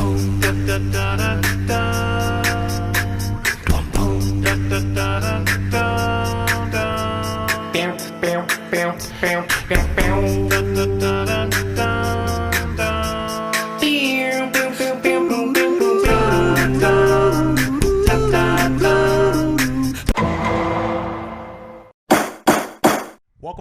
Welcome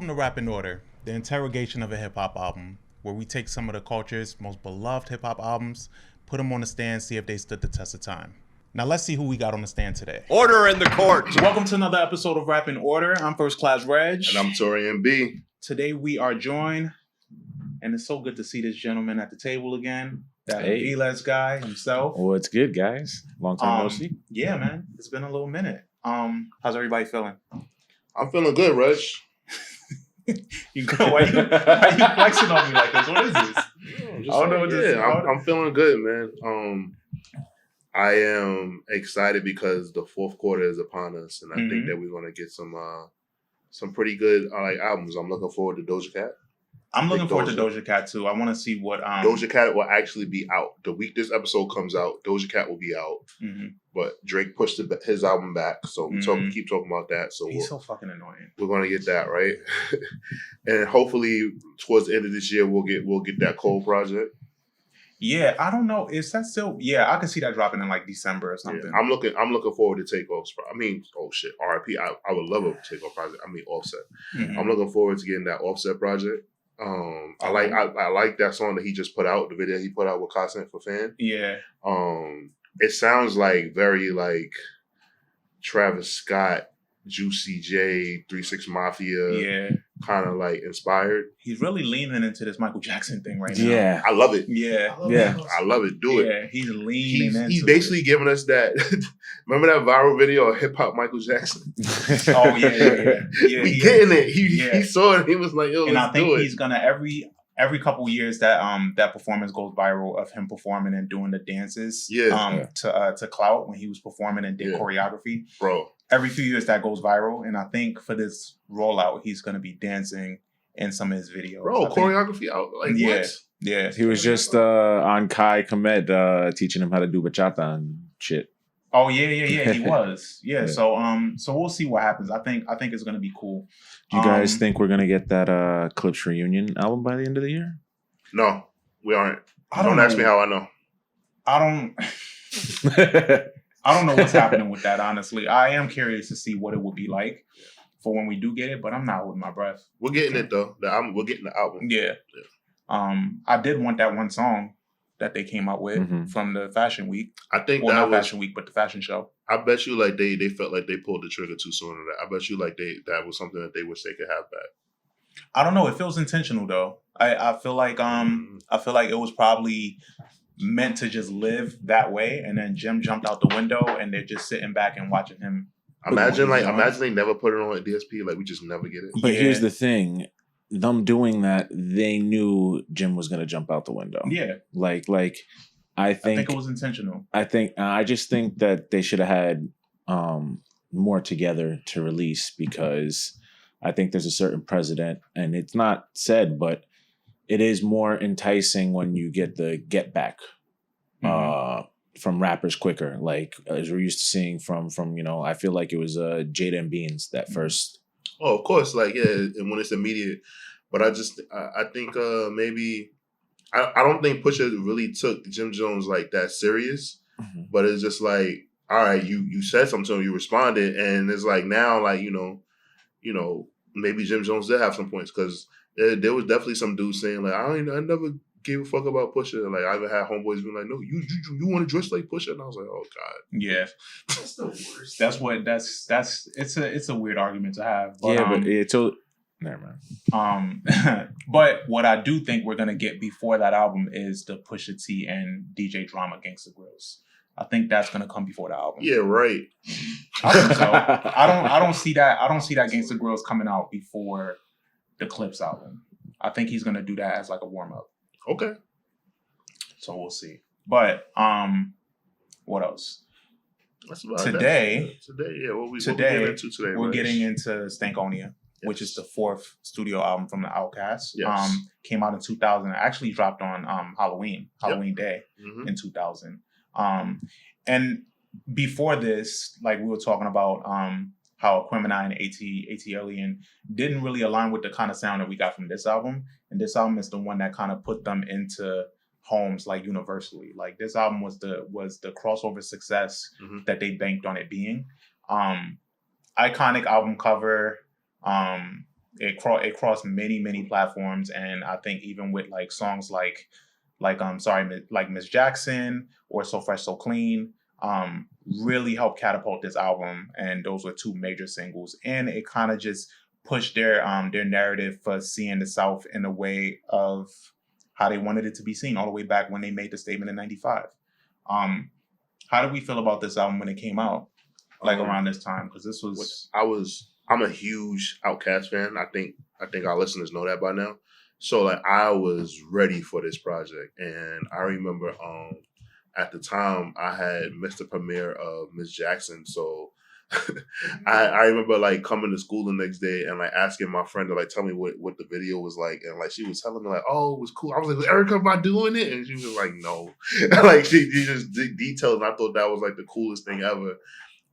to Rap in Order, the interrogation of a hip-hop album, where we take some of the culture's most beloved hip-hop albums, put them on the stand, see if they stood the test of time. Now let's see who we got on the stand today. Order in the court. Welcome to another episode of Rap in Order. I'm First Class Regg. And I'm Taurian B. Today we are joined, and it's so good to see this gentleman at the table again. That Viles guy himself. Well, it's good, guys. Long time no see. Yeah, man. It's been a little minute. How's everybody feeling? I'm feeling good, Reg. Why you flexing on me like this? What is this? I don't know what this is. I'm feeling good, man. I am excited because the fourth quarter is upon us, and I think that we're going to get some pretty good albums. I'm looking forward to Doja Cat. I'm looking forward to Doja Cat too. I want to see what Doja Cat will actually be out the week this episode comes out. Doja Cat will be out, but Drake pushed his album back, so we keep talking about that. So he's so fucking annoying. We're gonna get that right, and hopefully towards the end of this year we'll get that Cole project. Yeah, I don't know. Is that still? Yeah, I can see that dropping in like December or something. Yeah, I'm looking forward to Takeoff's. I mean, oh shit, RIP. I would love a Takeoff project. I mean, Offset. I'm looking forward to getting that Offset project. I like that song that he just put out, the video he put out with Klass for Fan. Yeah. It sounds like very like Travis Scott, Juicy J, 3 6 Mafia, kind of like inspired. He's really leaning into this Michael Jackson thing right now. Yeah, I love it. I love it. Do it. Yeah, he's leaning into it. He's basically giving us that. Remember that viral video of hip hop Michael Jackson? Oh yeah. We getting it. He saw it. And he was like, "Yo, and I think he's gonna every couple years that performance goes viral of him performing and doing the dances. To Clout when he was performing and did choreography. Bro. Every few years that goes viral, and I think for this rollout, he's gonna be dancing in some of his videos. Bro, choreography out like what? Yeah. He was just on Kai Komet teaching him how to do bachata and shit. Oh yeah, he was. Yeah. So we'll see what happens. I think it's gonna be cool. Do you guys think we're gonna get that Clips reunion album by the end of the year? No, we aren't. Don't ask me how I know. I don't know what's happening with that, honestly. I am curious to see what it would be like for when we do get it, but I'm not holding my breath. We're getting it though. We're getting the album. Yeah. I did want that one song that they came out with from the Fashion Week. I think not Fashion Week, but the fashion show. I bet you like they felt like they pulled the trigger too soon on that. I bet you like that was something that they wish they could have back. I don't know. It feels intentional though. I feel like it was probably meant to just live that way, and then Jim jumped out the window and they're just sitting back and watching him. Imagine they never put it on at DSP, like we just never get it. But here's the thing. Them doing that, they knew Jim was gonna jump out the window. Yeah. Like I think it was intentional. I just think that they should have had more together to release, because I think there's a certain precedent, and it's not said, but it is more enticing when you get the get back from rappers quicker, like as we're used to seeing from I feel like it was Jada and Beans that first. Oh, of course, and when it's immediate. But I think maybe I don't think Pusha really took Jim Jones like that serious, but it's just like, all right, you said something to him, you responded, and it's like now maybe Jim Jones did have some points, because there was definitely some dudes saying like, I never gave a fuck about Pusha. Like I even had homeboys being like, no, you want to dress like Pusha, and I was like, oh god, yeah, that's the worst. It's a weird argument to have. But, but it's never mind. But what I do think we're gonna get before that album is the Pusha T and DJ Drama Gangsta Grills. I think that's gonna come before the album. Yeah, right. I think so. I don't see that Gangsta Grills coming out before the Clips album. I think he's gonna do that as like a warm up. Okay. So we'll see. But what else? That's about today. Today, yeah. What we getting into today? We're getting into Stankonia. which is the fourth studio album from the Outkast. Yes. Came out in 2000. Actually dropped on Halloween Day Mm-hmm. in 2000. And before this, like we were talking about how Aquemini and AT Alien didn't really align with the kind of sound that we got from this album. And this album is the one that kind of put them into homes like universally. Like this album was the crossover success that they banked on it being. Iconic album cover. It crossed many platforms, and I think even with like songs like Miss Jackson or So Fresh So Clean, really helped catapult this album. And those were two major singles, and it kind of just pushed their narrative for seeing the South in a way of how they wanted it to be seen, all the way back when they made the statement in '95. How did we feel about this album when it came out, like around this time? Because this was I'm a huge Outkast fan. I think our listeners know that by now. So like I was ready for this project, and I remember at the time I had missed the premiere of Miss Jackson, so I remember like coming to school the next day and like asking my friend to like tell me what the video was like, and like she was telling me like, oh, it was cool. I was like, Erica, am I doing it? And she was like, no. Like she just detailed, and I thought that was like the coolest thing ever.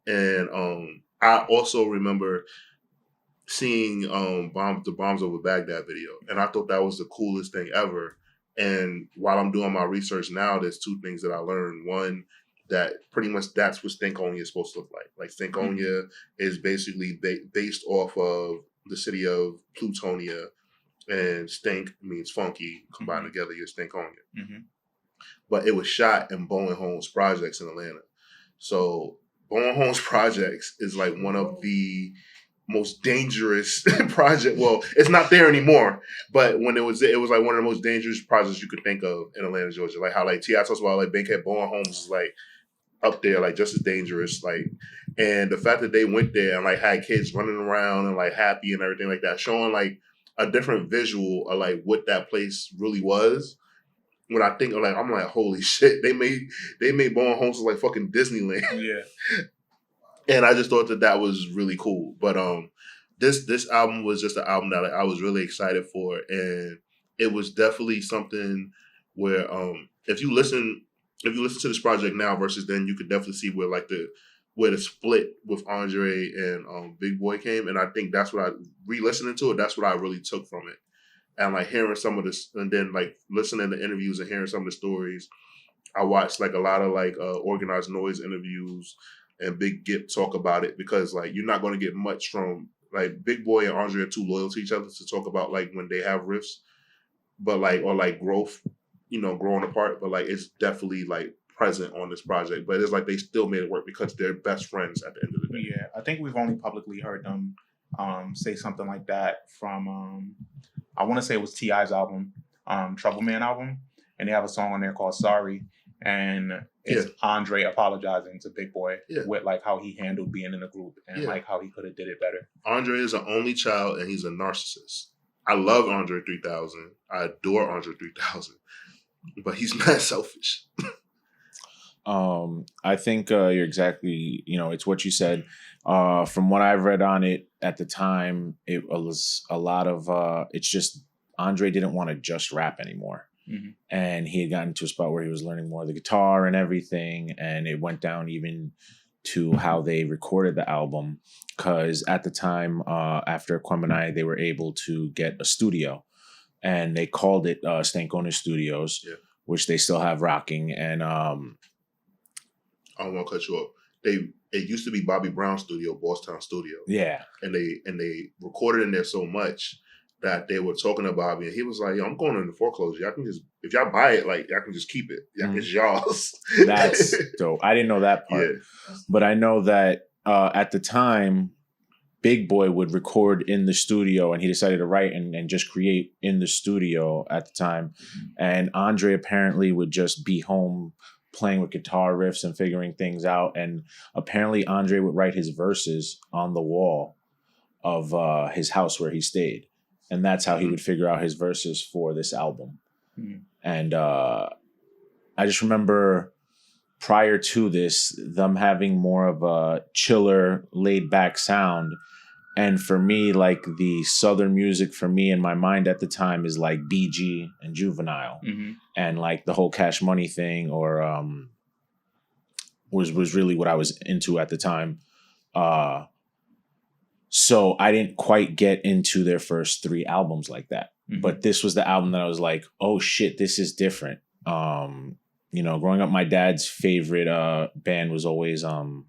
And I also remember seeing the Bombs Over Baghdad video, and I thought that was the coolest thing ever. And while I'm doing my research now, there's two things that I learned. One, that pretty much that's what Stankonia is supposed to look like. Like Stankonia is basically based off of the city of Plutonia, and stank means funky. Combined together, you're Stankonia. But it was shot in Bowen Homes Projects in Atlanta. So Bowen Homes Projects is like one of the most dangerous project. Well, it's not there anymore, but when it was like one of the most dangerous projects you could think of in Atlanta, Georgia. Like how like T.I. talks about like Bankhead Bowen Homes is like up there, like just as dangerous. Like, and the fact that they went there and like had kids running around and like happy and everything like that, showing like a different visual of like what that place really was. When I think of like, I'm like, holy shit, they made Bowen Homes like fucking Disneyland. Yeah. And I just thought that was really cool. But this album was just an album that like, I was really excited for, and it was definitely something where if you listen to this project now versus then, you could definitely see where the split with Andre and Big Boi came. And I think that's what I re-listening to it. That's what I really took from it. And like hearing some of this, and then like listening to interviews and hearing some of the stories. I watched like a lot of like Organized Noise interviews and Big Gip talk about it, because like you're not going to get much from like Big Boi and Andre are too loyal to each other to talk about like when they have riffs, but like or like growth, growing apart. But like it's definitely like present on this project. But it's like they still made it work because they're best friends at the end of the day. Yeah, I think we've only publicly heard them say something like that from I want to say it was T.I.'s album, Trouble Man album, and they have a song on there called Sorry. And it's Andre apologizing to Big Boi with like how he handled being in the group and like how he could have did it better. Andre is an only child and he's a narcissist. I love Andre 3000. I adore Andre 3000, but he's not selfish. I think you're exactly, it's what you said. From what I've read on it at the time, it was a lot of, it's just Andre didn't want to just rap anymore. And he had gotten to a spot where he was learning more of the guitar and everything. And it went down even to how they recorded the album. Because at the time, after Aquemini, they were able to get a studio. And they called it Stankonia Studios, which they still have rocking. And I don't want to cut you off. It used to be Bobby Brown's studio, Bosstown Studio. Yeah. And they recorded in there so much that they were talking to Bobby, and he was like, "Yo, I'm going into foreclosure. I can just, if y'all buy it, like, I can just keep it. It's y'all's." That's dope. I didn't know that part. But I know that at the time, Big Boi would record in the studio, and he decided to write and just create in the studio at the time. And Andre apparently would just be home playing with guitar riffs and figuring things out. And apparently Andre would write his verses on the wall of his house where he stayed. And that's how he would figure out his verses for this album. And I just remember prior to this, them having more of a chiller, laid back sound. And for me, like the Southern music for me in my mind at the time is like BG and Juvenile, and like the whole Cash Money thing, or was really what I was into at the time. So I didn't quite get into their first 3 albums like that. But this was the album that I was like, oh shit, this is different. You know, growing up, my dad's favorite band was always Earth,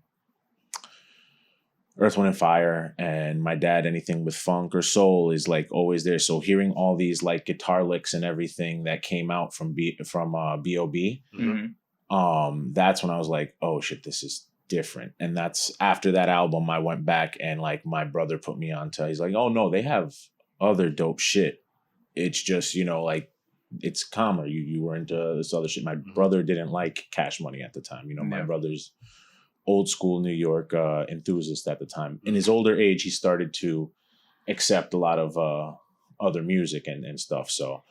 Wind, and Fire, and my dad, anything with funk or soul is like always there. So hearing all these like guitar licks and everything that came out from B.O.B., that's when I was like, oh shit, this is different. And that's after that album, I went back and like my brother put me onto, he's like, oh no, they have other dope shit. It's just, you know, like it's calmer. You were into this other shit. My brother didn't like Cash Money at the time. You know, my brother's old school New York enthusiast at the time. In his older age, he started to accept a lot of other music and stuff. So,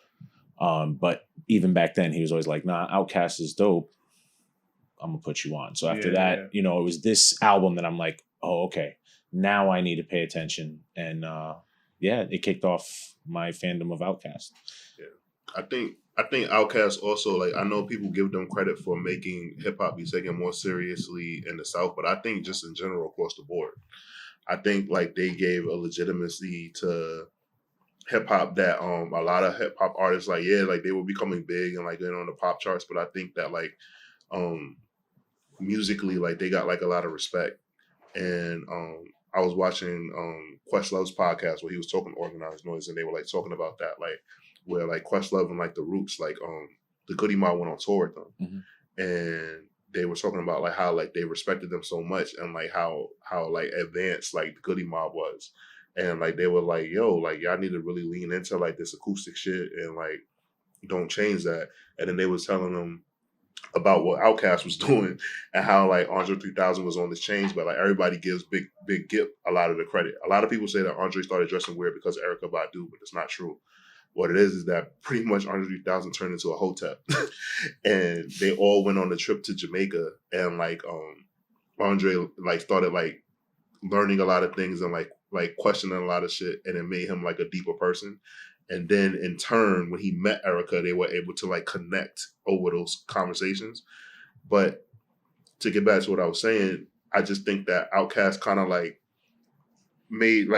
but even back then, he was always like, nah, Outkast is dope. I'm gonna put you on. So after that, you know, it was this album that I'm like, oh, okay, now I need to pay attention. And it kicked off my fandom of Outkast. Yeah. I think Outkast also, like, I know people give them credit for making hip hop be taken more seriously in the South, but I think just in general across the board, I think like they gave a legitimacy to hip hop that a lot of hip hop artists like they were becoming big and like getting on the pop charts, but I think that like musically like they got like a lot of respect. And I was watching Questlove's podcast where he was talking Organized Noise, and they were like talking about that, like where like Questlove and like the Roots, like the Goody Mob went on tour with them, and they were talking about like how like they respected them so much, and like how like advanced like the Goody Mob was, and like they were like, yo, like y'all need to really lean into like this acoustic shit and like don't change that. And then they was telling them about what Outkast was doing and how like Andre 3000 was on this change, but like everybody gives Big Gip a lot of the credit. A lot of people say that Andre started dressing weird because of Erykah Badu, but it's not true. What it is that pretty much Andre 3000 turned into a hotep, and they all went on a trip to Jamaica, and like Andre like started like learning a lot of things and like questioning a lot of shit, and it made him like a deeper person. And then in turn, when he met Erykah, they were able to like connect over those conversations. But to get back to what I was saying, I just think that Outkast kind of like made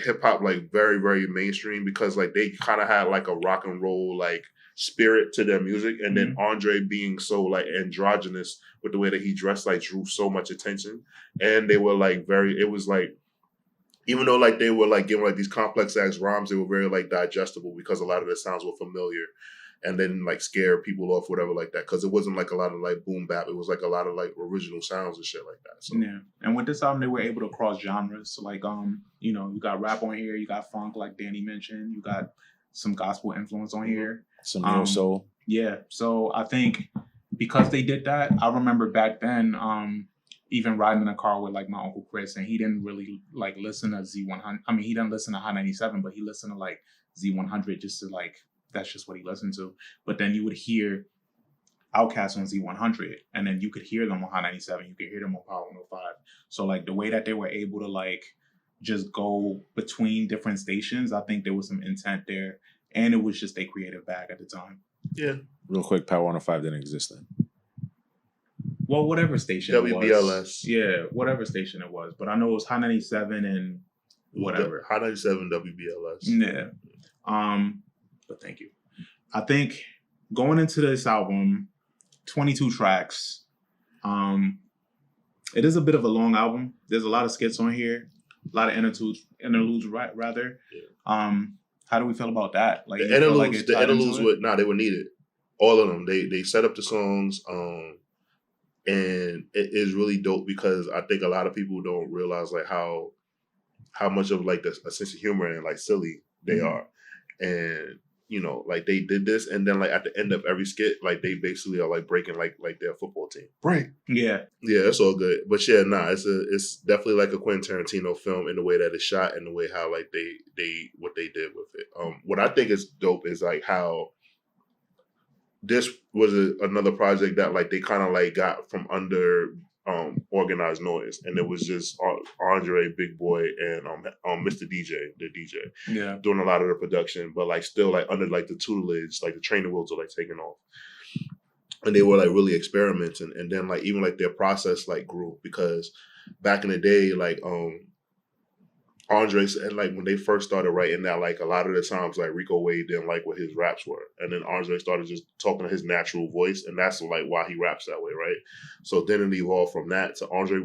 hip hop like very, very mainstream because like they kind of had like a rock and roll like spirit to their music. And then Andre being so like androgynous with the way that he dressed like drew so much attention. And they were like it was like, even though like they were like giving like these complex ass rhymes, they were very like digestible because a lot of the sounds were familiar, and then like scare people off, whatever like that. Because it wasn't like a lot of like boom bap. It was like a lot of like original sounds and shit like that. So yeah, and with this album, they were able to cross genres. So like you know, you got rap on here, you got funk, like Danny mentioned, you got some gospel influence on here, some neo soul. Yeah, so I think because they did that, I remember back then. Even riding in a car with like my Uncle Chris, and he didn't really like listen to Z100. I mean, he didn't listen to Hot 97, but he listened to like Z100 just to like, that's just what he listened to. But then you would hear Outkast on Z100, and then you could hear them on Hot 97. You could hear them on Power 105. So like the way that they were able to like just go between different stations, I think there was some intent there, and it was just a creative bag at the time. Yeah. Real quick, Power 105 didn't exist then. Well, whatever station WBLS. it was. Yeah, whatever station it was. But I know it was Hot 97 and whatever. Hot 97 WBLS. Yeah. But thank you. I think going into this album, 22 tracks. It is a bit of a long album. There's a lot of skits on here. A lot of interludes rather. Yeah. How do we feel about that? Like the interludes, they were needed. All of them. They set up the songs. And it is really dope because I think a lot of people don't realize like how much of like a sense of humor and like silly they are. And you know, like they did this, and then like at the end of every skit, like they basically are like breaking like their football team. Right. Yeah, it's all good. But yeah, it's definitely like a Quentin Tarantino film in the way that it's shot and the way how like they what they did with it. What I think is dope is like how this was another project that like they kind of like got from under organized noise, and it was just Andre, Big Boi, and Mr. DJ, the DJ, doing a lot of the production, but like still like under like the tutelage, like the training wheels are like taking off, and they were like really experimenting, and then like even like their process like grew, because back in the day, like Andre said, like when they first started writing that, like a lot of the times, like Rico Wade didn't like what his raps were, and then Andre started just talking to his natural voice, and that's like why he raps that way, right? So then it evolved from that to Andre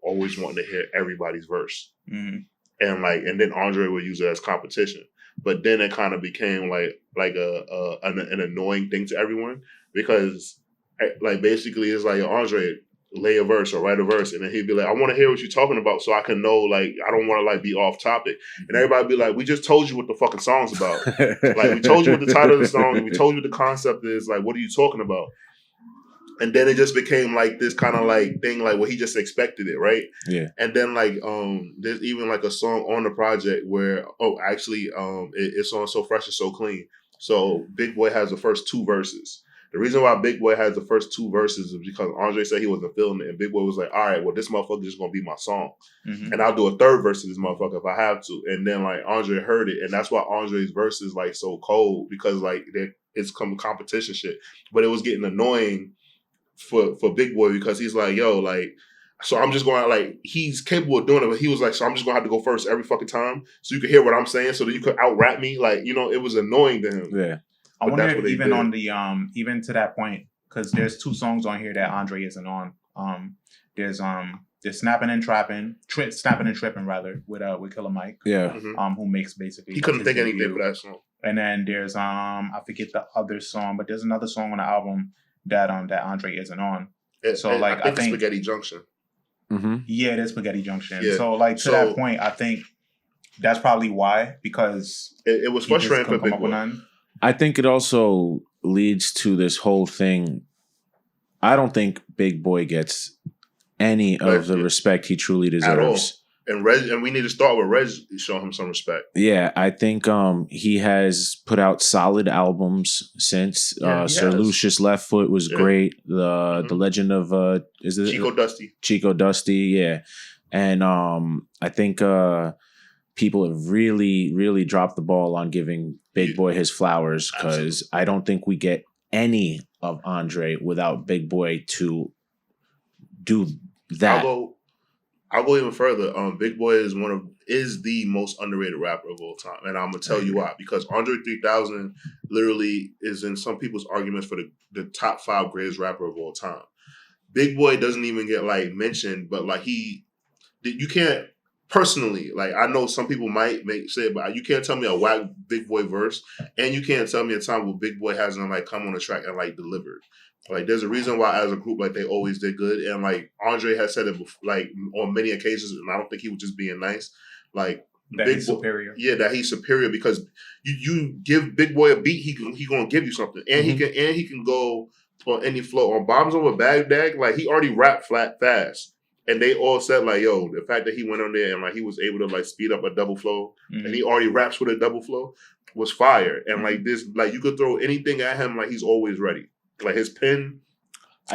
always wanting to hear everybody's verse, and then Andre would use it as competition, but then it kind of became like an annoying thing to everyone, because like basically it's like Andre, lay a verse or write a verse, and then he'd be like, I want to hear what you're talking about so I can know, like, I don't want to like be off topic. And everybody be like, we just told you what the fucking song's about. Like, we told you what the title of the song is, we told you what the concept is, like, what are you talking about? And then it just became like this kind of like thing, like he just expected it, right? Yeah. And then like there's even like a song on the project where it's on So Fresh and So Clean. So Big Boi has the first two verses. The reason why Big Boi has the first two verses is because Andre said he wasn't feeling it, and Big Boi was like, all right, well, this motherfucker is going to be my song. And I'll do a third verse of this motherfucker if I have to. And then, like, Andre heard it, and that's why Andre's verse is, like, so cold, because, like, it's competition shit. But it was getting annoying for Big Boi, because he's like, yo, like, so I'm just going to, like, he's capable of doing it, but he was like, so I'm just going to have to go first every fucking time so you can hear what I'm saying so that you could out-rap me. Like, you know, it was annoying to him. Yeah. I wonder if even on the even to that point, because there's two songs on here that Andre isn't on. There's Snapping and Tripping rather, with Killer Mike. Yeah. Who makes basically, he couldn't think anything for that song. And then there's I forget the other song, but there's another song on the album that Andre isn't on. I think Spaghetti Junction. Yeah, there's Spaghetti Junction. Yeah. So like to that point, I think that's probably why, because it was frustrating for Big Boi. I think it also leads to this whole thing. I don't think Big Boi gets any of the respect he truly deserves. And Regg, and we need to start with Regg showing him some respect. Yeah, I think he has put out solid albums since. Sir Lucius Left Foot was great. The Legend of is it Chico Dusty, yeah. And I think people have really, really dropped the ball on giving Big Boi his flowers, because I don't think we get any of Andre without Big Boi to do that. I'll go even further. Big Boi is the most underrated rapper of all time, and I'm gonna tell you why. Because Andre 3000 literally is in some people's arguments for the top 5 greatest rapper of all time. Big Boi doesn't even get like mentioned, but like you can't. Personally, like I know some people might say it, but you can't tell me a whack Big Boi verse, and you can't tell me a time where Big Boi hasn't like come on the track and like delivered. Like there's a reason why as a group like they always did good, and like Andre has said it before, like on many occasions, and I don't think he was just being nice. Like that he's superior. Yeah, that he's superior, because you give Big Boi a beat, he gonna give you something, and he can go on any flow. On Bombs Over Baghdad, like he already rapped fast. And they all said, like, yo, the fact that he went on there and, like, he was able to, like, speed up a double flow, and he already raps with a double flow, was fire. And, like, this, like, you could throw anything at him, like, he's always ready. Like, his pen,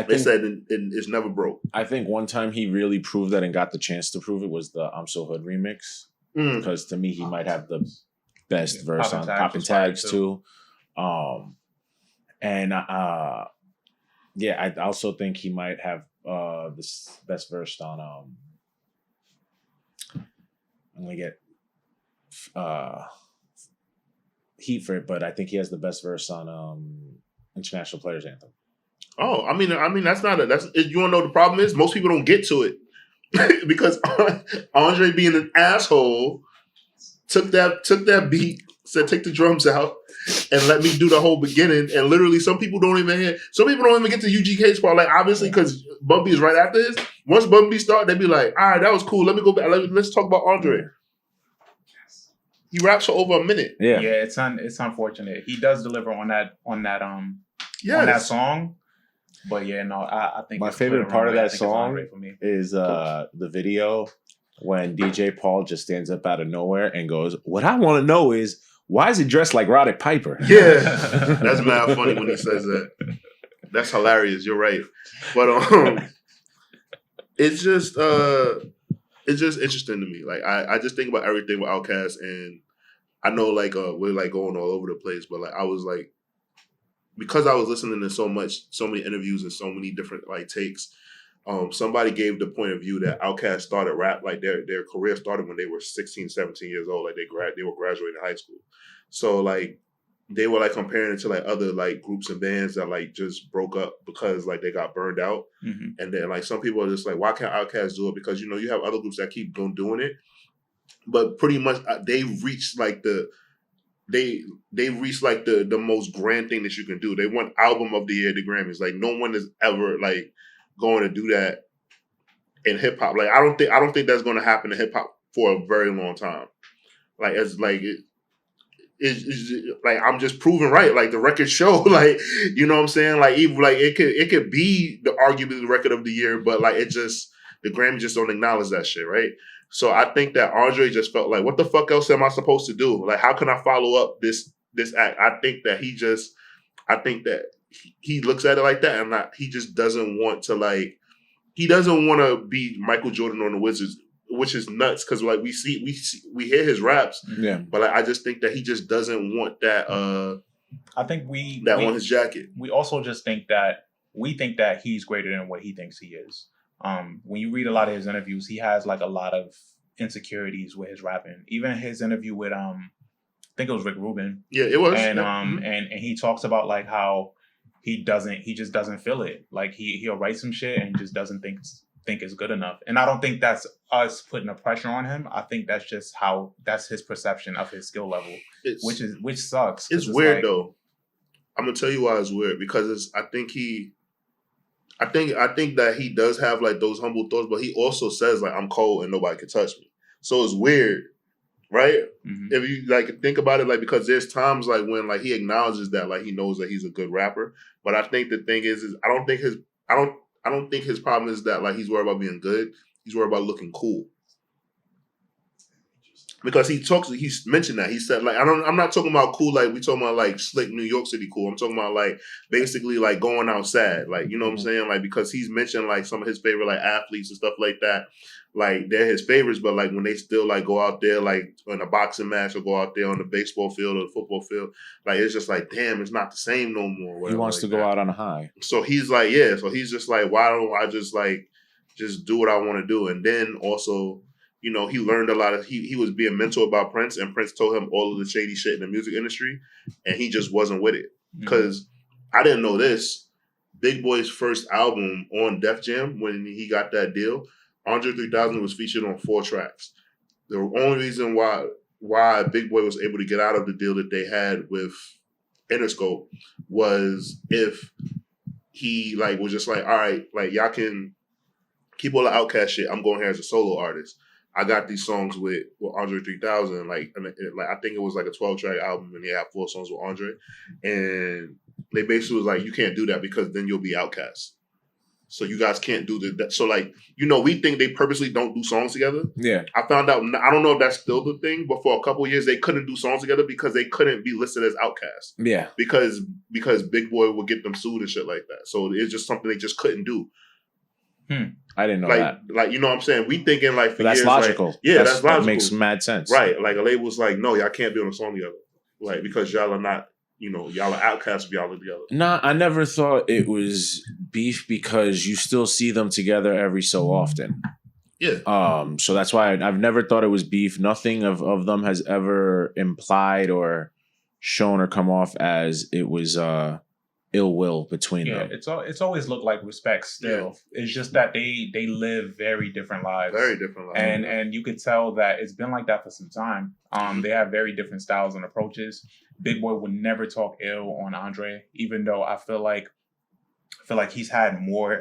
they said it's never broke. I think one time he really proved that and got the chance to prove it was the I'm So Hood remix. Because to me, he might have the best verse on Poppin' Tags, too. I also think he might have the best verse on I'm gonna get heat for it, but I think he has the best verse on International Players Anthem. Oh, I mean that's you wanna know the problem is? Most people don't get to it because Andre, being an asshole, took that beat, said take the drums out and let me do the whole beginning. And literally, some people don't even get to UGK's part. Like, obviously, because Bumpy is right after this. Once Bumpy start, they be like, all right, that was cool. Let me go back. Let's talk about Andre. He raps for over a minute. Yeah, it's unfortunate. He does deliver on that song. But yeah, no, I think my favorite part of that song is the video when DJ Paul just stands up out of nowhere and goes, "What I want to know is, why is he dressed like Roddick Piper?" Yeah, that's mad funny when he says that. That's hilarious. You're right. But it's just interesting to me. Like I just think about everything with Outkast, and I know like we're like going all over the place, but like I was like, because I was listening to so many interviews and so many different like takes. Somebody gave the point of view that Outkast started rap, like their career started when they were 16, 17 years old, like they were graduating high school. So like they were like comparing it to like other like groups and bands that like just broke up because like they got burned out. Mm-hmm. And then like some people are just like, why can't Outkast do it? Because you have other groups that keep doing it, but pretty much they reached like they reached like the most grand thing that you can do. They won album of the year at the Grammys. Like no one is ever like going to do that in hip hop. Like I don't think that's going to happen in hip hop for a very long time. Like it's like it's like I'm just proven right. Like the records show, like you know what I'm saying. Like even like it could be the arguably the record of the year, but like it just the Grammy just don't acknowledge that shit, right? So I think that Andre just felt like, what the fuck else am I supposed to do? Like how can I follow up this act? I think that he looks at it like that, and he just doesn't want to like. He doesn't want to be Michael Jordan on the Wizards, which is nuts because like we hear his raps, Yeah. but like, I just think that he just doesn't want that. I think we on his jacket. We also just think that he's greater than what he thinks he is. When you read a lot of his interviews, he has like a lot of insecurities with his rapping. Even his interview with I think it was Rick Rubin. Yeah, it was. And and he talks about like how he just doesn't feel it. Like he'll write some shit and just doesn't think it's good enough. And I don't think that's us putting a pressure on him. I think that's just that's his perception of his skill level, which sucks. It's weird like, though. I'm gonna tell you why it's weird because I think that he does have like those humble thoughts, but he also says like I'm cold and nobody can touch me. So it's weird, right? Mm-hmm. If you like think about it, like because there's times like when like he acknowledges that like he knows that he's a good rapper, but I think the thing is I don't think his problem is that like he's worried about being good. He's worried about looking cool. Because he's mentioned that. He said like I'm not talking about cool like we talking about like slick New York City cool. I'm talking about like basically like going outside. Like, you know what I'm saying? Like because he's mentioned like some of his favorite like athletes and stuff like that. Like they're his favorites, but like when they still like go out there like in a boxing match or go out there on the baseball field or the football field, like it's just like damn, it's not the same no more. He wants like to go out on a high. So he's like, yeah. So he's just like, why don't I just like just do what I want to do? And then also, you know, he learned a lot of he was being mentored by Prince, and Prince told him all of the shady shit in the music industry, and he just wasn't with it. Because I didn't know this. Big Boi's first album on Def Jam, when he got that deal, Andre 3000 was featured on 4 tracks. The only reason why Big Boi was able to get out of the deal that they had with Interscope was if he like was just like, all right, like y'all can keep all the Outkast shit. I'm going here as a solo artist. I got these songs with Andre 3000, like I think it was like a 12-track album, and they have 4 songs with Andre, and they basically was like, you can't do that because then you'll be Outkast. So you guys can't do that. So like, you know, we think they purposely don't do songs together. Yeah. I found out, I don't know if that's still the thing, but for a couple of years they couldn't do songs together because they couldn't be listed as Outkast. Yeah. Because Big Boi would get them sued and shit like that. So it's just something they just couldn't do. I didn't know like, that. Like, you know what I'm saying? We thinking like for that's years, logical. Like, yeah, that's logical. That makes mad sense. Right. Like a label was like, no, y'all can't be on a song together. Like, because y'all are not, you know, y'all are Outcasts if y'all are together. Nah, I never thought it was beef because you still see them together every so often. Yeah. So that's why I've never thought it was beef. Nothing of them has ever implied or shown or come off as it was ill will between them. It's always looked like respect still. Yeah. It's just that they live very different lives. Very different lives. And you could tell that it's been like that for some time. They have very different styles and approaches. Big Boi would never talk ill on Andre, even though I feel like he's had more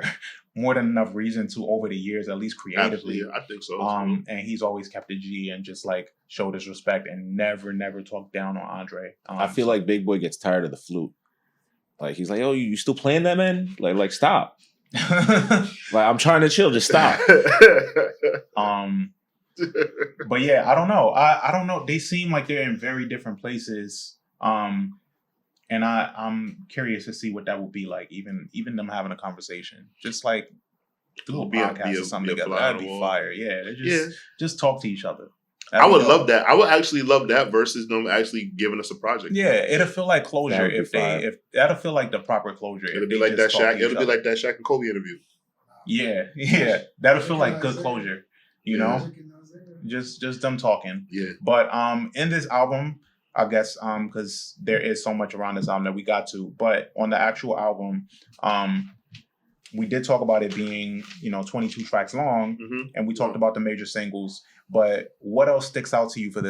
than enough reason to over the years, at least creatively. Absolutely. I think so. And he's always kept a G and just like showed his respect and never talked down on Andre. I feel like Big Boi gets tired of the flute. Like he's like, oh, you still playing that, man? Like stop. Like I'm trying to chill, just stop. But yeah, I don't know. I don't know. They seem like they're in very different places. And I'm curious to see what that would be like, even them having a conversation. Just like do a Be a- podcast be a- or something be a together. fly on That'd the be wall. fire. Yeah, they Yeah. just talk to each other. I would love that. I would actually love that versus them actually giving us a project. Yeah, it'll feel like closure That would be if they fire. if that'll feel like the proper closure. It'll if be they like that just talk Shaq. to each It'll be other. like that Shaq and Kobe interview. Yeah, that'll feel like good closure. You Yeah. know, just them talking. Yeah. But in this album, I guess because there is so much around this album that we got to. But on the actual album, we did talk about it being 22 tracks long, Mm-hmm. and we talked about the major singles. But what else sticks out to you from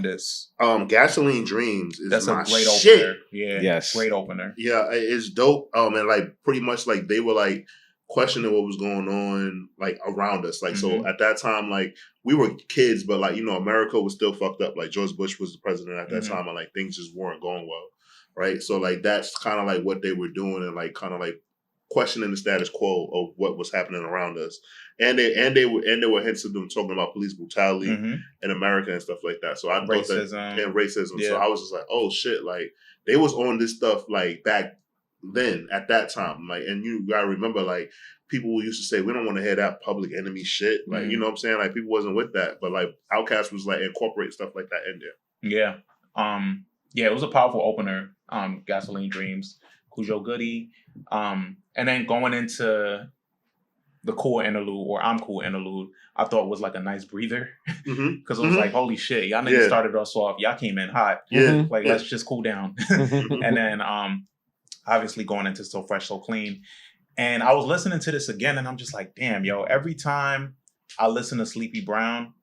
this? Gasoline Dreams is That's my a great shit. opener. Yeah, Yes. great opener. Yeah, it's dope. And like pretty much like they were like questioning what was going on like around us. Like so at that time, like we were kids, but like America was still fucked up. Like George Bush was the president at that time, and like things just weren't going well, right? So like that's kind of like what they were doing, and like kind of like questioning the status quo of what was happening around us. And there were hints of them talking about police brutality in America and stuff like that. So I thought Racism. that and racism. Yeah. So I was just like, oh shit, like they was on this stuff like back then at that time. Like, and you gotta remember, like people used to say we don't want to hear that Public Enemy shit. Like, you know what I'm saying? Like people wasn't with that, but like Outkast was like incorporate stuff like that in there. Yeah. Yeah, it was a powerful opener. Gasoline Dreams, Cujo Goody. And then going into the cool interlude or I'm cool interlude, I thought was like a nice breather. Because it was like, holy shit, y'all niggas started us off. Y'all came in hot. Yeah. Like, let's just cool down. And then obviously going into So Fresh, So Clean. And I was listening to this again and I'm just like, damn, yo, every time I listen to Sleepy Brown,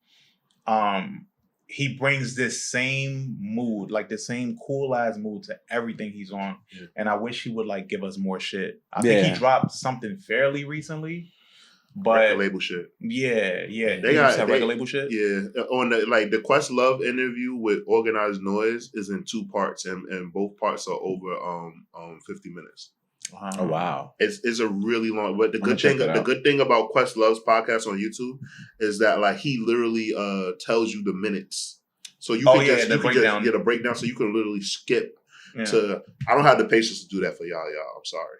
he brings this same mood, like the same cool ass mood to everything he's on. Yeah. And I wish he would like give us more shit. I think he dropped something fairly recently. But record label shit. Yeah. They got record label shit. Yeah. On the Questlove interview with Organized Noise is in 2 parts and both parts are over 50 minutes. Oh wow! It's a really long. But the good thing about Questlove's podcast on YouTube is that like he literally tells you the minutes, so you can just get a breakdown, so you can literally skip to. I don't have the patience to do that for y'all. I'm sorry,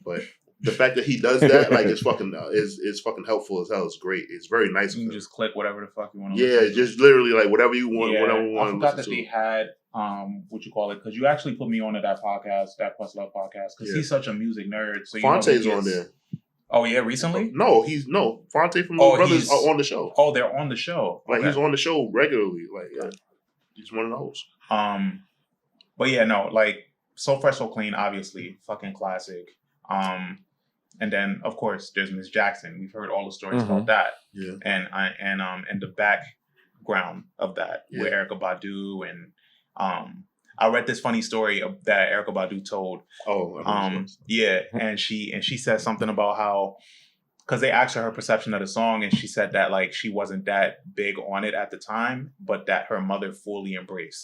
but the fact that he does that like it's fucking is fucking helpful as hell. It's great. It's very nice. You can just click whatever the fuck you want. Yeah, just literally like whatever you want. Yeah, whatever you want. I forgot that they had. What you call it? Because you actually put me onto that podcast, that Questlove podcast, because he's such a music nerd. So Fonte's on there. Oh yeah, recently? No, Fonte from Little Brothers are on the show. Oh, they're on the show. Like he's on the show regularly. Like he's one of the hosts. But yeah, no, like So Fresh, So Clean, obviously, fucking classic. And then of course there's Miss Jackson. We've heard all the stories about that. Yeah. And the background of that with Erykah Badu and I read this funny story that Erykah Badu told. And she said something about how, because they asked her perception of the song, and she said that like she wasn't that big on it at the time, but that her mother fully embraced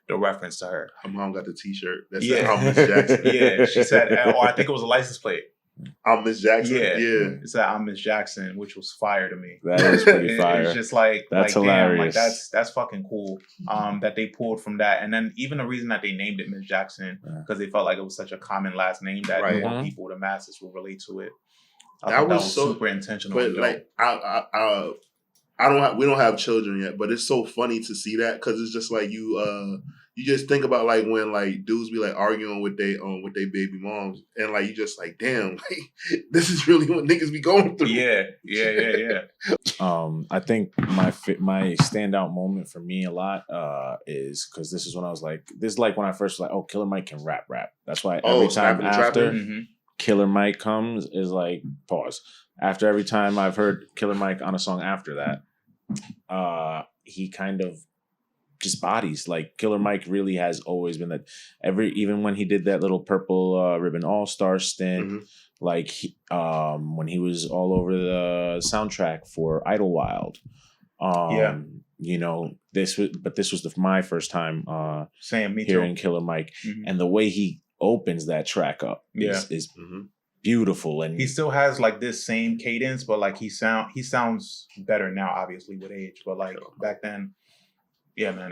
the reference to her. Her mom got the T-shirt that said "I'm Miss Jackson." Yeah, she said, or I think it was a license plate. I'm Miss Jackson. Yeah, it said I'm Miss Jackson, which was fire to me. That is pretty fire. It's just like that's like, hilarious. Damn, like that's fucking cool. That they pulled from that, and then even the reason that they named it Miss Jackson because they felt like it was such a common last name that more people, the masses, would relate to it. That was so super intentional. But like we don't have children yet, but it's so funny to see that because it's just like you just think about like when like dudes be like arguing with they baby moms and like you just like damn like this is really what niggas be going through. Yeah. I think my standout moment for me a lot is because this is when I was like when I first was like, oh, Killer Mike can rap. That's why every time after Killer Mike comes is like pause. After every time I've heard Killer Mike on a song after that, he kind of just bodies. Like Killer Mike really has always been that. Even when he did that little Purple Ribbon All-Star stint, like when he was all over the soundtrack for Idlewild. You know, this was my first time hearing Killer Mike, and the way he opens that track up is beautiful, and he still has like this same cadence, but like he sounds better now, obviously with age. But like back then, yeah, man,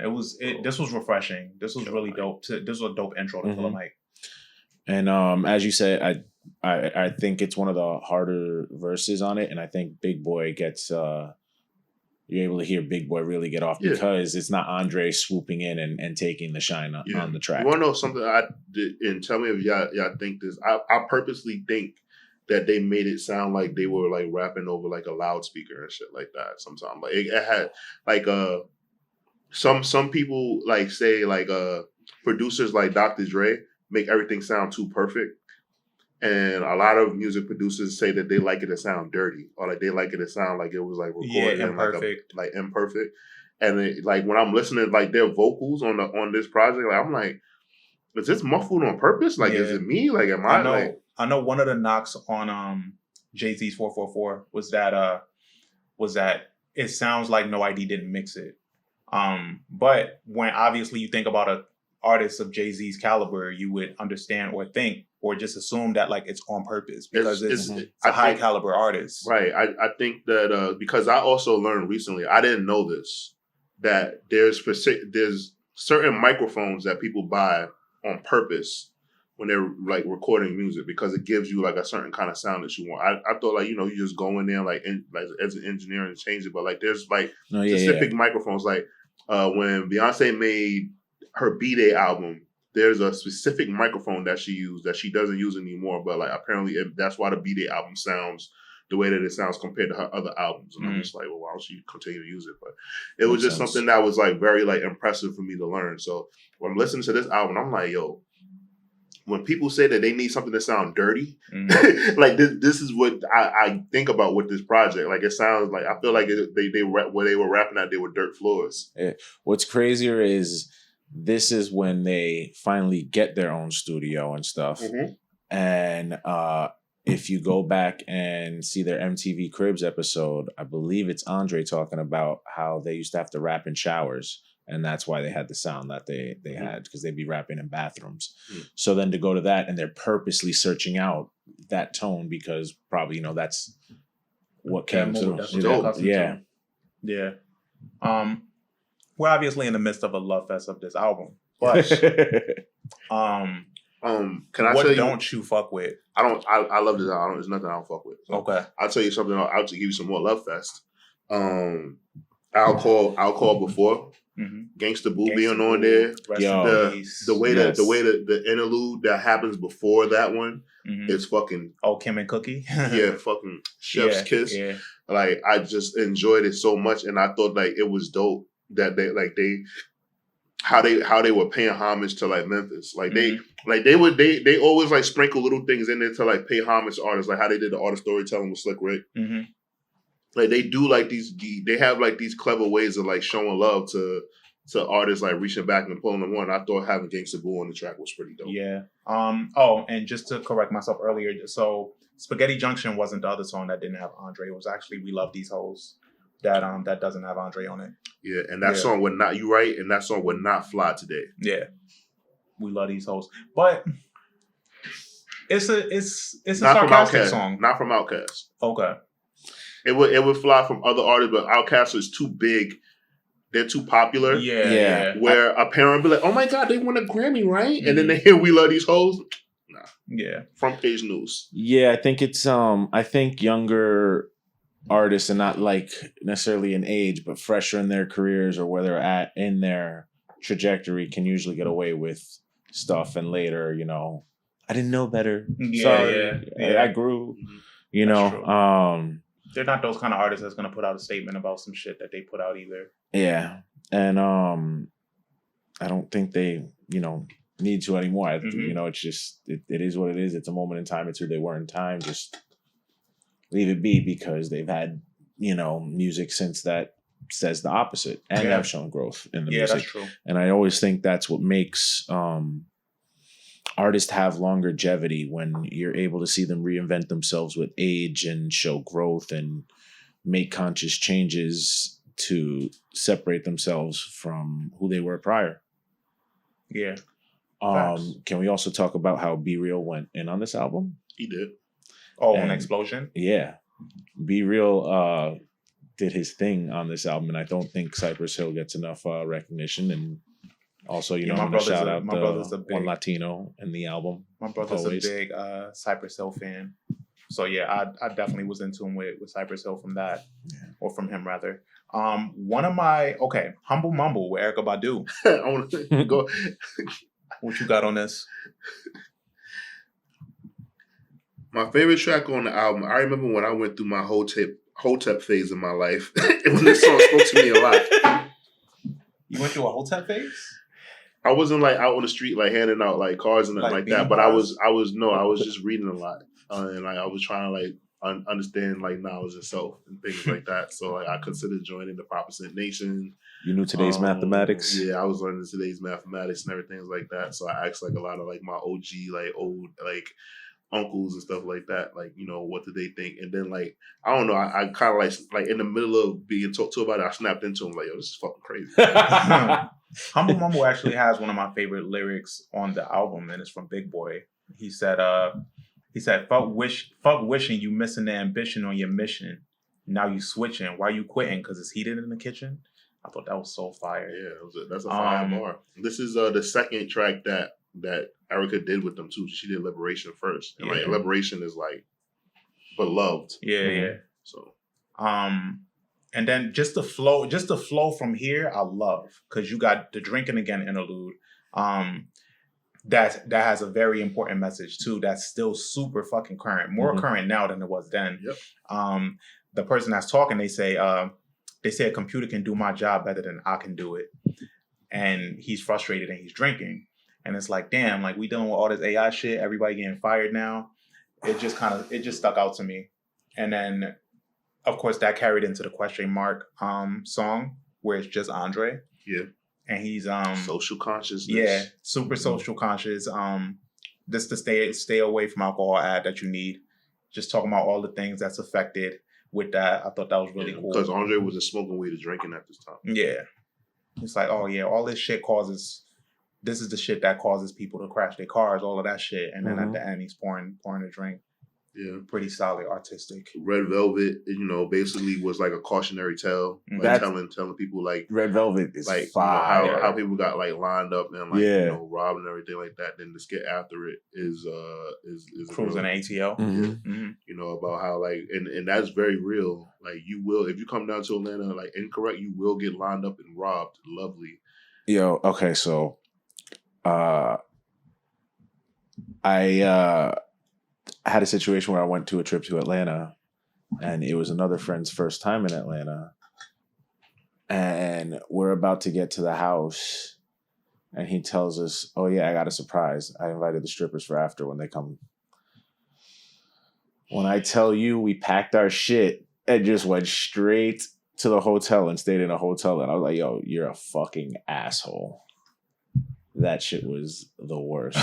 this was refreshing. This was really dope. This was a dope intro to Killer Mike. And as you said, I think it's one of the harder verses on it, and I think Big Boi gets you're able to hear Big Boi really get off because it's not Andre swooping in and taking the shine on the track. You want to know something I did, and tell me if y'all think this. I purposely think that they made it sound like they were like rapping over like a loudspeaker and shit like that. Sometimes like it had like some people like say like producers like Dr. Dre make everything sound too perfect. And a lot of music producers say that they like it to sound dirty, or like they like it to sound like it was like recorded imperfect. like imperfect. And it, like when I'm listening to like their vocals on this project, like I'm like, is this muffled on purpose? Like, is it me? Like, am I know one of the knocks on Jay-Z's 444 was that it sounds like No ID didn't mix it. But when obviously you think about a artist of Jay-Z's caliber, you would understand or think or just assume that like it's on purpose because it's a high caliber artist. Right. I think that because I also learned recently, I didn't know this, that there's certain microphones that people buy on purpose when they're like recording music because it gives you like a certain kind of sound that you want. I thought like, you just go in there like as an engineer and change it, but like there's like specific microphones. Like when Beyonce made her B-Day album, there's a specific microphone that she used that she doesn't use anymore, but like apparently that's why the B-Day album sounds the way that it sounds compared to her other albums. And I'm just like, well, why don't she continue to use it? But it was just something that was like very like impressive for me to learn. So when I'm listening to this album, I'm like, yo, when people say that they need something to sound dirty, like this is what I think about with this project. Like it sounds like, I feel like where they were rapping at, they were dirt floors. Yeah. What's crazier is this is when they finally get their own studio and stuff. And if you go back and see their MTV Cribs episode, I believe it's Andre talking about how they used to have to rap in showers. And that's why they had the sound that they had, because they'd be rapping in bathrooms. So then to go to that, and they're purposely searching out that tone because probably, that's what came through. Yeah. We're obviously in the midst of a love fest of this album, but can I what tell you? Don't you fuck with? I love this album. There's nothing I don't fuck with. So okay, I'll tell you something. I'll give you some more love fest. I'll call before. Gangsta Boo being on there. The way that the interlude that happens before that one is fucking Kim and Cookie. Fucking Chef's Kiss. Yeah. Like I just enjoyed it so much, and I thought like it was dope that how they were paying homage to like Memphis. Like they always like sprinkle little things in there to like pay homage to artists, like how they did the artist storytelling with Slick Rick. Like they do like they have like these clever ways of like showing love to artists, like reaching back and pulling them on. I thought having Gangsta Boo on the track was pretty dope. Yeah. And just to correct myself earlier, so Spaghetti Junction wasn't the other song that didn't have Andre. It was actually We Love These Hoes that doesn't have Andre on it. Yeah, and that song would not, you right, and that song would not fly today. Yeah. We Love These Hoes. But it's a sarcastic song. Not from Outkast. Okay. It would fly from other artists, but Outkast is too big. They're too popular. Yeah. Where a parent be like, oh my God, they won a Grammy, right? And then they hear We Love These Hoes. Nah. Yeah. Front page news. Yeah, I think it's I think younger artists, and not like necessarily in age, but fresher in their careers or where they're at in their trajectory, can usually get away with stuff. And later, I didn't know better. Sorry. Yeah. I grew. They're not those kind of artists that's going to put out a statement about some shit that they put out either. Yeah. And I don't think they, need to anymore. It's just, it is what it is. It's a moment in time. It's who they were in time. Just leave it be, because they've had, music since that says the opposite, and have shown growth in the music. That's true. And I always think that's what makes artists have longevity, when you're able to see them reinvent themselves with age and show growth and make conscious changes to separate themselves from who they were prior. Yeah. Can we also talk about how Be Real went in on this album? He did. An explosion? Yeah. Be Real did his thing on this album, and I don't think Cypress Hill gets enough recognition. And Also, you Yeah, know, my I'm gonna brother's shout a- out my brother's a the one big- Latino in the album. My brother's Always. a big Cypress Hill fan. So yeah, I definitely was in tune with Cypress Hill from that, or from him rather. One of my Humble Mumble with Erykah Badu. I want to go. What you got on this? My favorite track on the album. I remember when I went through my Hotep phase in my life, and when this song spoke to me a lot. You went through a Hotep phase? I wasn't like out on the street like handing out like cards and nothing Like like that, bean but I bars? was just reading a lot, and like I was trying to like understand like knowledge and self and things like that. So like I considered joining the 5% Nation. You knew today's mathematics. Yeah, I was learning today's mathematics and everything like that. So I asked like a lot of like my OG like old like uncles and stuff like that, like, you know, what did they think? And then like I don't know, I kind of like in the middle of being talked to about it, I snapped into him like, yo, this is fucking crazy. Humble Mumble actually has one of my favorite lyrics on the album, and it's from Big Boi. He said, fuck wishing you missing the ambition on your mission. Now you switching. Why you quitting? Because it's heated in the kitchen. I thought that was so fire. Yeah, that's a fire bar. This is the second track that Erykah did with them too. She did Liberation first. And like Liberation is like beloved. Yeah. So and then just the flow from here, I love, because you got the Drinking Again interlude. That has a very important message too. That's still super fucking current, more current now than it was then. Yep. The person that's talking, they say a computer can do my job better than I can do it, and he's frustrated and he's drinking, and it's like, damn, like we dealing with all this AI shit, everybody getting fired now. It just stuck out to me, and then of course that carried into the Question Mark song where it's just Andre. Yeah. And he's social consciousness. Yeah, super social conscious. Just to stay away from alcohol ad that you need. Just talking about all the things that's affected with that. I thought that was really cool. Because Andre wasn't smoking weed or drinking at this time. Yeah. It's like, oh yeah, all this shit this is the shit that causes people to crash their cars, all of that shit. And then at the end he's pouring a drink. Yeah. Pretty solid, artistic. Red Velvet, you know, basically was like a cautionary tale. Like telling people like Red Velvet is like fire. You know, how people got like lined up and like you know, robbed and everything like that. Then the skit after it is Cruising ATL. You know, about how like and that's very real. Like you will, if you come down to Atlanta like incorrect, you will get lined up and robbed. Lovely. Yo, okay, so I had a situation where I went to a trip to Atlanta, and it was another friend's first time in Atlanta. And we're about to get to the house, and he tells us, oh yeah, I got a surprise. I invited the strippers for after when they come. When I tell you we packed our shit and just went straight to the hotel and stayed in a hotel, and I was like, yo, you're a fucking asshole. That shit was the worst.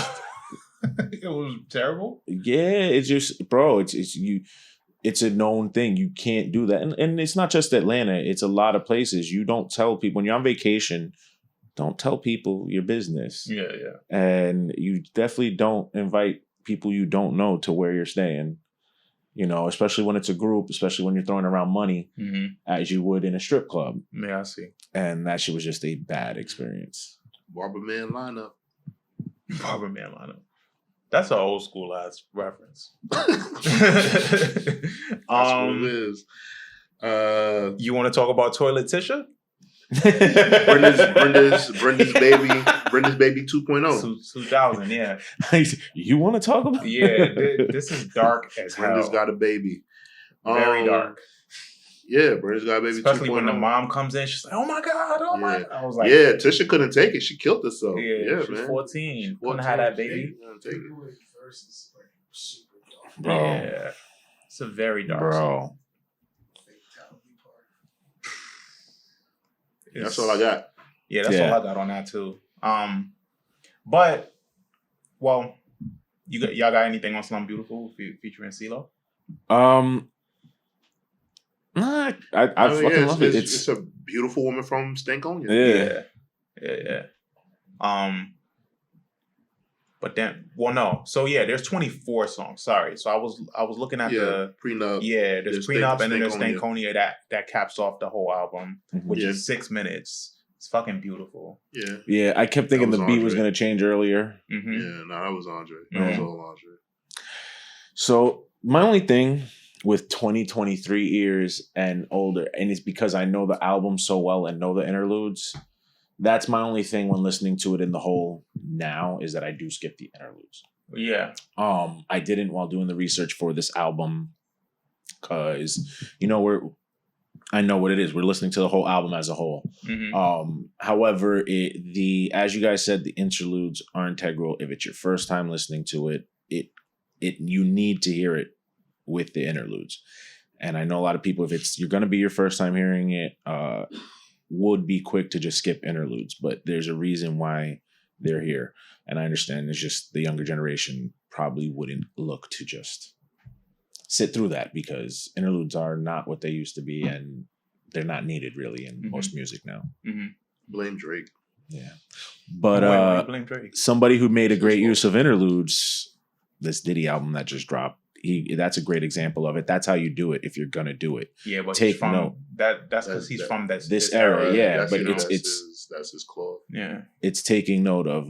It was terrible. Yeah, it's just, bro, it's a known thing. You can't do that. And it's not just Atlanta, it's a lot of places. You don't tell people when you're on vacation, don't tell people your business. Yeah. And you definitely don't invite people you don't know to where you're staying. You know, especially when it's a group, especially when you're throwing around money as you would in a strip club. Yeah, I see. And that shit was just a bad experience. Barberman lineup. That's an old school ass reference. That's what it is. You want to talk about Toilet Tisha? Brenda's baby 2.0. 2000, yeah. You want to talk about? Yeah, this is dark as hell. Brenda's got a baby. Very dark. Yeah, Brenda's got a baby. Especially when the mom comes in, she's like, "Oh my god, oh my!" God. I was like, "Yeah, Tisha couldn't take it. She killed herself." Yeah, she's 14. Couldn't have that baby. Take it. Bro. Yeah, it's a very dark song. That's all I got. Yeah, that's all I got on that too. But well, y'all got anything on Slum Beautiful featuring CeeLo? I fucking love it. It's a beautiful woman from Stankonia. Yeah. But then, well, no. So yeah, there's 24 songs. Sorry. So I was looking at the prenup. Yeah, there's prenup, and then there's Stankonia that caps off the whole album, which is 6 minutes. It's fucking beautiful. Yeah. Yeah, I kept thinking the was beat was Andre. going to change earlier. Mm-hmm. Yeah, no, that was Andre. That was all Andre. So my only thing with 2023 ears and older, and it's because I know the album so well and know the interludes. That's my only thing when listening to it in the whole now is that I do skip the interludes. Yeah. I didn't while doing the research for this album because I know what it is. We're listening to the whole album as a whole. Mm-hmm. However, as you guys said, the interludes are integral. If it's your first time listening to it, you need to hear it with the interludes. And I know a lot of people, if you're going to be your first time hearing it, would be quick to just skip interludes. But there's a reason why they're here. And I understand it's just the younger generation probably wouldn't look to just sit through that because interludes are not what they used to be and they're not needed really in most music now. Mm-hmm. Blame Drake. Yeah. But blame Drake. Somebody who made a great use of interludes, this Diddy album that just dropped, that's a great example of it. That's how you do it if you're gonna do it. Yeah, but take he's from note. That's because he's from this era. Yeah, That's, but that's his claw. Yeah, it's taking note of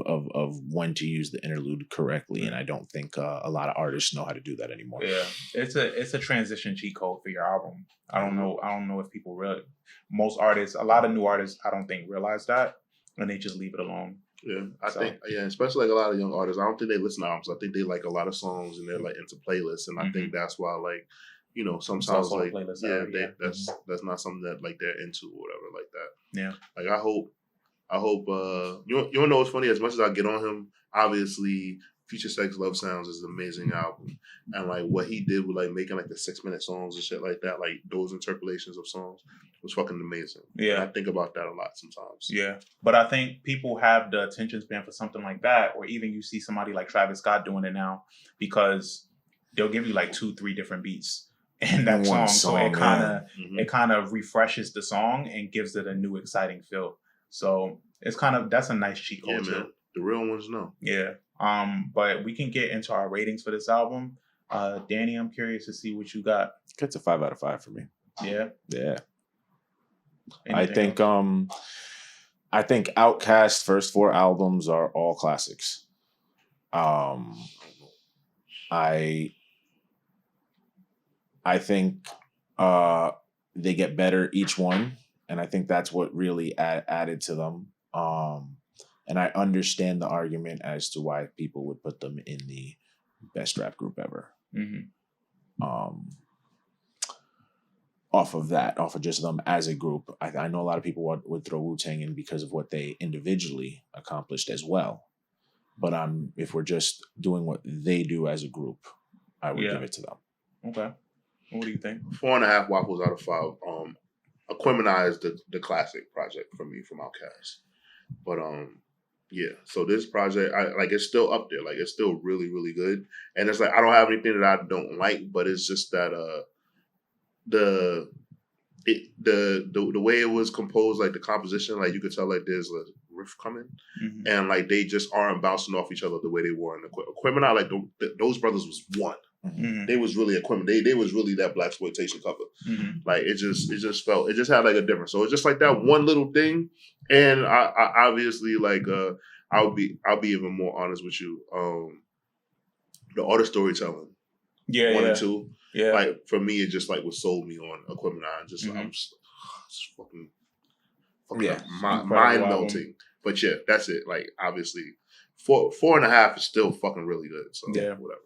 when to use the interlude correctly, and I don't think a lot of artists know how to do that anymore. Yeah, it's a transition cheat code for your album. I don't know if people really. Most artists, a lot of new artists, I don't think realize that, and they just leave it alone. Yeah, I think especially like a lot of young artists. I don't think they listen to albums. I think they like a lot of songs and they're like into playlists, and I think that's why sometimes like that's not something that like they're into or whatever like that. Yeah, like I hope you know what's funny? As much as I get on him, obviously Future Sex Love Sounds is an amazing album, and like what he did with like making like the 6-minute songs and shit like that, like those interpolations of songs was fucking amazing. Yeah, and I think about that a lot sometimes. Yeah, but I think people have the attention span for something like that, or even you see somebody like Travis Scott doing it now because they'll give you like 2-3 different beats in that song, so it kind of refreshes the song and gives it a new exciting feel. So it's that's a nice cheat code too. Man. The real ones know. Yeah. But we can get into our ratings for this album. Danny, I'm curious to see what you got. It's a 5 out of 5 for me. Yeah. Yeah. Anything else? I think Outkast first 4 albums are all classics. I think they get better each one, and I think that's what really added to them. And I understand the argument as to why people would put them in the best rap group ever. Mm-hmm. Off of just them as a group, I know a lot of people would throw Wu-Tang in because of what they individually accomplished as well. But if we're just doing what they do as a group, I would give it to them. Okay. What do you think? 4.5 waffles out of 5. Aquemini is the classic project for me from Outkast. But yeah, so this project, it's still up there. Like it's still really, really good. And it's like I don't have anything that I don't like, but it's just that the way it was composed, like the composition, like you could tell like there's a riff coming, and like they just aren't bouncing off each other the way they were in Aquemini. Like those brothers was one. Mm-hmm. They was really Aquemini. They was really that blaxploitation cover. Mm-hmm. Like it just had like a difference. So it's just like that one little thing. And I obviously like I'll be even more honest with you. The art storytelling, 1 and 2. Yeah. Like for me, it just like was sold me on Aquemini. I'm just fucking mind melting. But yeah, that's it. Like obviously, 4.5 is still fucking really good. So yeah, whatever.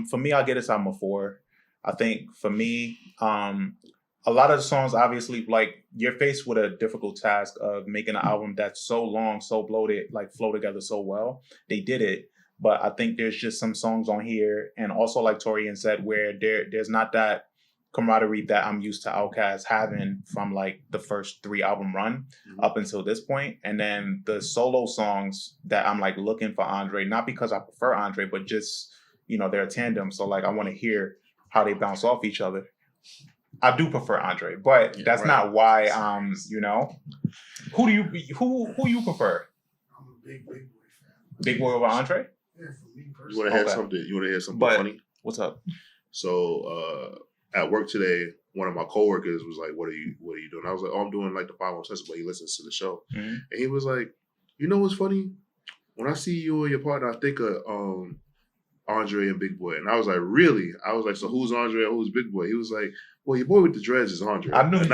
For me, I'll get this album a 4. I think for me, a lot of the songs, obviously, like you're faced with a difficult task of making an album that's so long, so bloated, like flow together so well. They did it. But I think there's just some songs on here, and also like Taurian said, where there's not that camaraderie that I'm used to Outkast having from like the first 3 album run up until this point. And then the solo songs that I'm like looking for Andre, not because I prefer Andre, but just, they're a tandem. So like I want to hear how they bounce off each other. I do prefer Andre, but that's not why who do you prefer? I'm a big Big Boi fan. Big Boi over Andre? Yeah, for me You personally. want to hear something? You want to hear something funny? What's up? So at work today, one of my coworkers was like, "What are you doing?" I was like, "Oh, I'm doing like the 516, but he listens to the show." Mm-hmm. And he was like, "You know what's funny? When I see you and your partner, I think of Andre and Big Boi." And I was like, "Really?" I was like, "So who's Andre and who's Big Boi?" He was like, "Well, your boy with the dreads is Andre." I knew and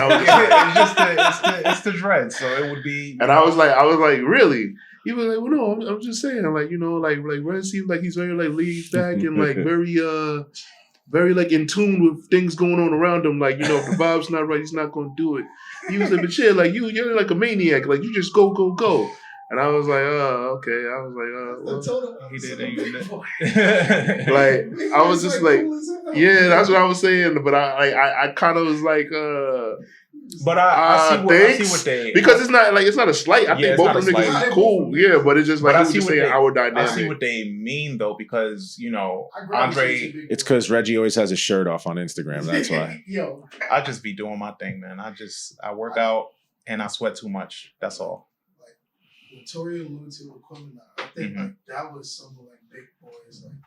it's the dread, so it would be. And I was like, "Really?" He was like, "Well, no, I'm just saying, like, you know, like Red seems like he's very like laid back and like very like in tune with things going on around him. Like, you know, if the vibe's not right, he's not going to do it." He was like, "But yeah, like you're like a maniac. Like you just go." And I was like, "Oh, okay." I was like, well, he didn't even like, I was just like, yeah, that's what I was saying. But I kind of was like, but I see what they, because it's not a slight. I think both of them niggas is cool. Yeah, but it's just like, I was just saying our dynamic. I see what they mean though, because you know, Andre. It's because Reggie always has his shirt off on Instagram. That's why. Yo, I just be doing my thing, man. I work out and I sweat too much. That's all. Like what Tori alluded to with Quimina, I think like that was something like Big Boi's like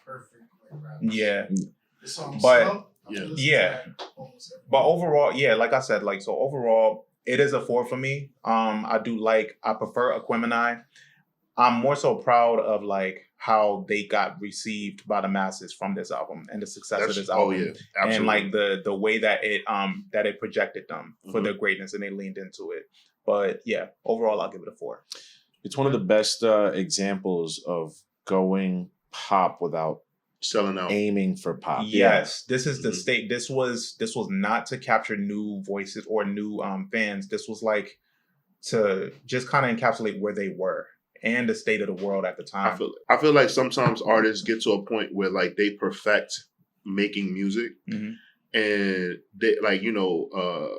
perfect like rap. Yeah, The song but Slow, yeah. But overall, yeah, like I said, like, so overall, it is a 4 for me. I prefer Aquemini. I'm more so proud of like how they got received by the masses from this album and the success of this album. Oh yeah, absolutely. And like the way that it projected them for their greatness, and they leaned into it. But yeah, overall, I'll give it a 4. It's one of the best examples of going pop without selling out, aiming for pop. Yes, this is the state. This was not to capture new voices or new fans. This was like to just kind of encapsulate where they were and the state of the world at the time. I feel like sometimes artists get to a point where like they perfect making music, and they like, you know,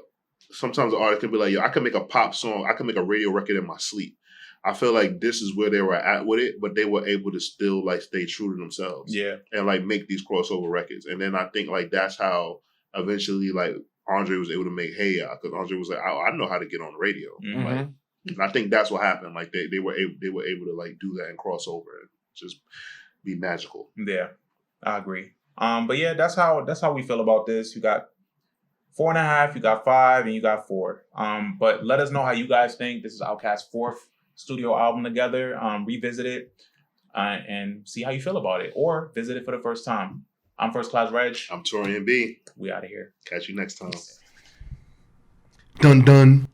sometimes an artist can be like, "Yo, I can make a pop song. I can make a radio record in my sleep." I feel like this is where they were at with it, but they were able to still like stay true to themselves. Yeah. And like make these crossover records. And then I think like that's how eventually like Andre was able to make Hey Ya, because Andre was like, I know how to get on the radio. Like, and I think that's what happened. Like they were able to like do that and cross over and just be magical. Yeah, I agree. But yeah, that's how we feel about this. You got 4.5, you got 5, and you got 4. But let us know how you guys think. This is Outkast's 4th studio album together. Revisit it and see how you feel about it, or visit it for the first time. I'm First Class Reg. I'm Taurian B. We out of here. Catch you next time. Dun dun.